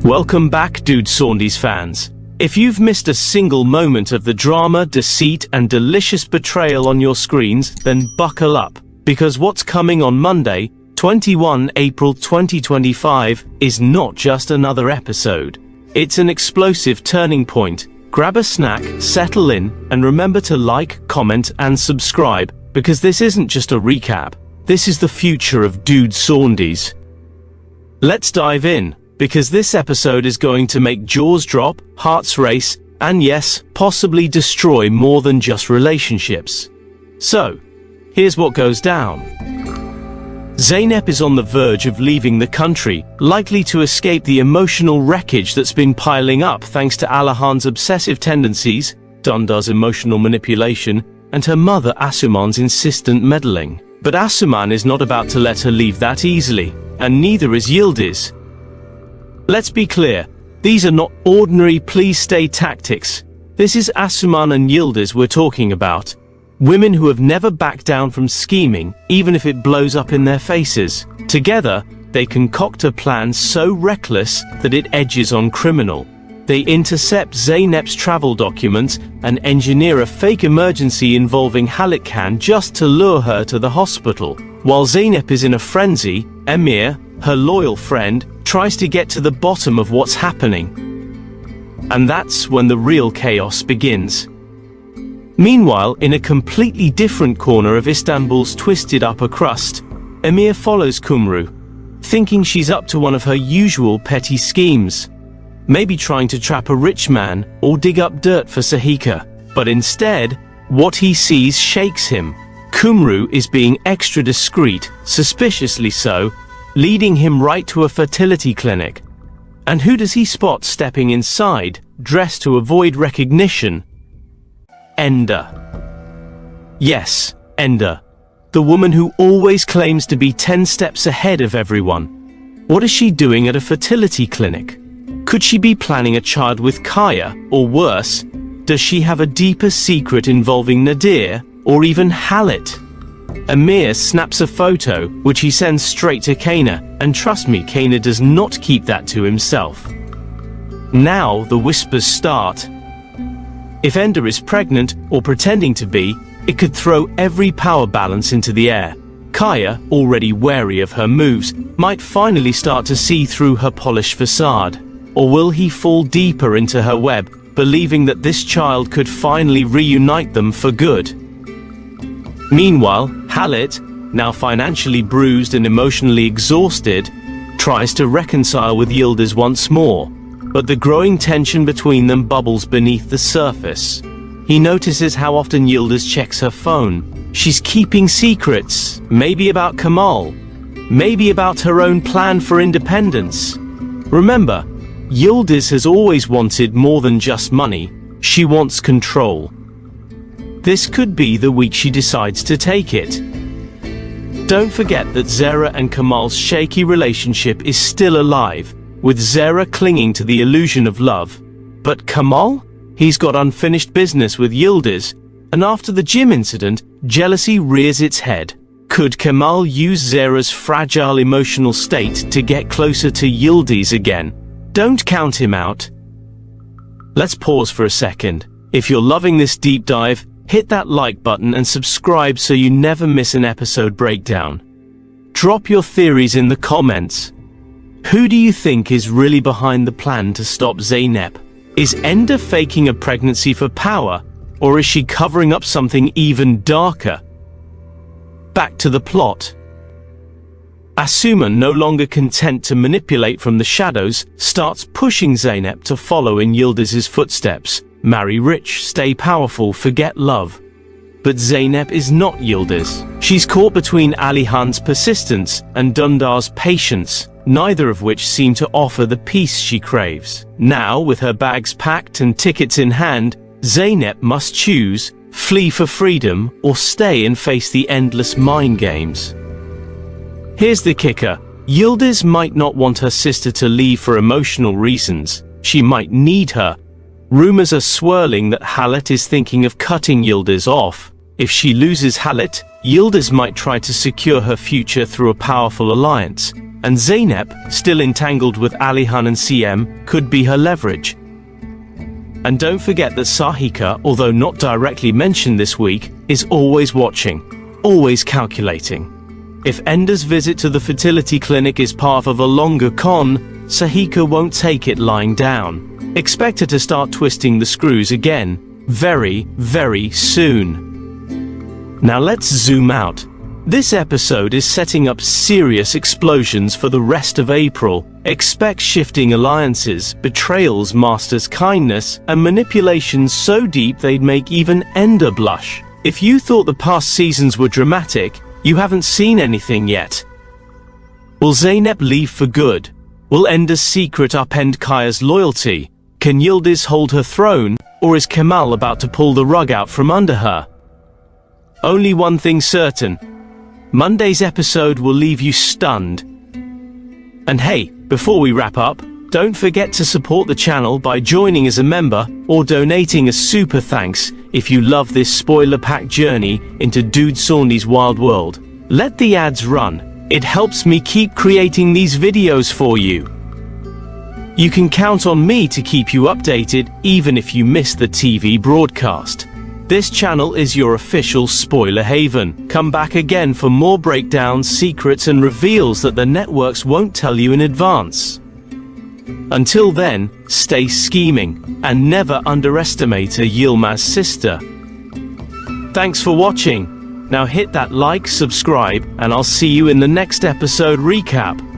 Welcome back, Dude Saundies fans. If you've missed a single moment of the drama, deceit, and delicious betrayal on your screens, then buckle up, because what's coming on Monday, 21 April 2025, is not just another episode. It's an explosive turning point. Grab a snack, settle in, and remember to like, comment, and subscribe, because this isn't just a recap. This is the future of Dude Saundies. Let's dive in, because this episode is going to make jaws drop, hearts race, and yes, possibly destroy more than just relationships. So, here's what goes down. Zeynep is on the verge of leaving the country, likely to escape the emotional wreckage that's been piling up thanks to Alihan's obsessive tendencies, Dundar's emotional manipulation, and her mother Asuman's insistent meddling. But Asuman is not about to let her leave that easily, and neither is Yildiz. Let's be clear, these are not ordinary please stay tactics. This is Asuman and Yildiz we're talking about. Women who have never backed down from scheming, even if it blows up in their faces. Together, they concoct a plan so reckless that it edges on criminal. They intercept Zeynep's travel documents and engineer a fake emergency involving Halit Khan just to lure her to the hospital. While Zeynep is in a frenzy, Emir, her loyal friend, tries to get to the bottom of what's happening. And that's when the real chaos begins. Meanwhile, in a completely different corner of Istanbul's twisted upper crust, Emir follows Kumru, thinking she's up to one of her usual petty schemes. Maybe trying to trap a rich man or dig up dirt for Sahika. But instead, what he sees shakes him. Kumru is being extra discreet, suspiciously so, leading him right to a fertility clinic. And who does he spot stepping inside, dressed to avoid recognition? Enda. Yes, Enda. The woman who always claims to be 10 steps ahead of everyone. What is she doing at a fertility clinic? Could she be planning a child with Kaya, or worse, does she have a deeper secret involving Nadir, or even Halit? Emir snaps a photo, which he sends straight to Kana, and trust me, Kana does not keep that to himself. Now the whispers start. If Enda is pregnant, or pretending to be, it could throw every power balance into the air. Kaya, already wary of her moves, might finally start to see through her polished facade. Or will he fall deeper into her web, believing that this child could finally reunite them for good? Meanwhile, Halit, now financially bruised and emotionally exhausted, tries to reconcile with Yildiz once more, but the growing tension between them bubbles beneath the surface. He notices how often Yildiz checks her phone. She's keeping secrets, maybe about Kamal, maybe about her own plan for independence. Remember, Yildiz has always wanted more than just money. She wants control. This could be the week she decides to take it. Don't forget that Zehra and Kamal's shaky relationship is still alive, with Zehra clinging to the illusion of love. But Kamal? He's got unfinished business with Yildiz, and after the gym incident, jealousy rears its head. Could Kamal use Zehra's fragile emotional state to get closer to Yildiz again? Don't count him out. Let's pause for a second. If you're loving this deep dive, hit that like button and subscribe so you never miss an episode breakdown. Drop your theories in the comments. Who do you think is really behind the plan to stop Zeynep? Is Enda faking a pregnancy for power, or is she covering up something even darker? Back to the plot. Asuman, no longer content to manipulate from the shadows, starts pushing Zeynep to follow in Yildiz's footsteps. Marry rich, stay powerful, forget love. But Zeynep is not Yildiz. She's caught between Alihan's persistence and Dundar's patience, neither of which seem to offer the peace she craves. Now, with her bags packed and tickets in hand, Zeynep must choose, flee for freedom, or stay and face the endless mind games. Here's the kicker. Yildiz might not want her sister to leave for emotional reasons. She might need her. Rumors are swirling that Halit is thinking of cutting Yildiz off. If she loses Halit, Yildiz might try to secure her future through a powerful alliance. and Zeynep, still entangled with Alihan and CM, could be her leverage. And don't forget that Sahika, although not directly mentioned this week, is always watching, always calculating. If Ender's visit to the fertility clinic is part of a longer con, Sahika won't take it lying down. Expect her to start twisting the screws again, very, very soon. Now let's zoom out. This episode is setting up serious explosions for the rest of April. Expect shifting alliances, betrayals, master's kindness, and manipulations so deep they'd make even Ender blush. If you thought the past seasons were dramatic, you haven't seen anything yet. Will Zeynep leave for good? Will Ender's secret upend Kaya's loyalty? Can Yildiz hold her throne, or is Kemal about to pull the rug out from under her? Only one thing certain. Monday's episode will leave you stunned. And hey, before we wrap up, don't forget to support the channel by joining as a member or donating a super thanks if you love this spoiler-packed journey into Dude Sawney's wild world. Let the ads run. It helps me keep creating these videos for you. You can count on me to keep you updated even if you miss the TV broadcast. This channel is your official spoiler haven. Come back again for more breakdowns, secrets, and reveals that the networks won't tell you in advance. Until then, stay scheming, and never underestimate a Yilmaz sister. Thanks for watching. Now hit that like, subscribe, and I'll see you in the next episode recap.